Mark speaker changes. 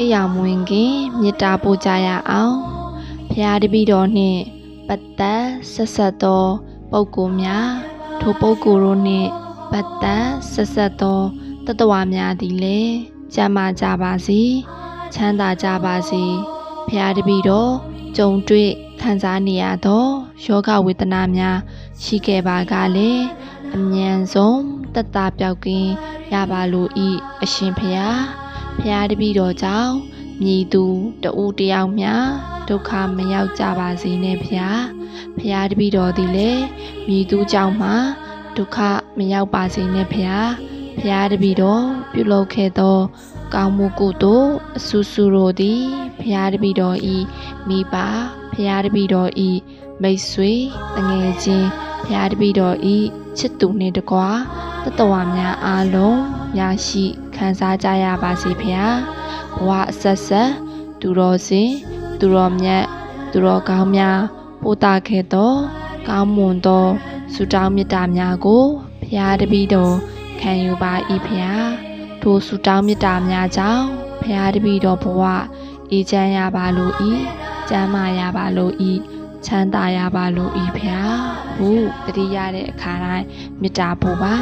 Speaker 1: အိယာမွင်ခင်မေတ္တာပို့ကြရအောင်ဖျားတပည့်တော်နှင့်ပတ်သက်ဆက်ဆက်သောပုဂ္ဂိုလ်များထိုပုဂ္ဂိုလ်တို့နှင့်ပတ်သက်ဆက်ဆက်သောတတ္တဝါများသည်လည်းကျမ်းမာကြပါစေချမ်းသာကြပါစေဖျားတပည့်တော်ကြုံတွေ့ခံစားနေရသောယောဂဝေဒနာများရှိခဲ့ပါကလည်းအမြန်ဆုံးသက်သာပျောက်ကင်းရပါလို၏အရှင်ဖျားဖျားတပည့်တော်ကြောင့်မြည်သူတဦးတယောက်များဒုက္ခမရောက်ကြပါစေနဲ့ဖျားဖျားတပည့်တော်သည်လည်းမြည်သူကြောင့်မှဒုက္ခမရောက်ပါစေနဲ့ဖျားဖျားတပည့်တော်ပြုလုပ်ခဲ့သောကောင်းမှုကုသိုလ်အဆူဆူတို့သည်ဖျားတပည့်တော်ဤမိဘဖျားတပည့်တော်ဤမိတ်ဆွေတငယ်ချင်းဖျားတပည့်တော်ဤချစ်သူနှင့်တကွာတတ္တဝါများအားလုံးရရှိခံစားကြရပါစေဖျားဘဝအဆက်ဆက်သူတော်စင်သူတော်မြတ်သူတော်ကောင်းများပို့တာခဲ့သောကောင်းမွန်သောဆုတောင်းမေတ္တာများကိုဖျားတပည့်တော်ခံယူပါ၏ဖျားထိုဆုတောင်းမေတ္တာများကြောင့်ဖျားတပည့်တော်ဘဝအေးချမ်းရပါလို၏ကျမ်းမာရပါလို၏ချမ်းသာရပါလို၏ဖျားဟုတတိရတဲ့အခါတိုင်းမေတ္တာပို့ပါ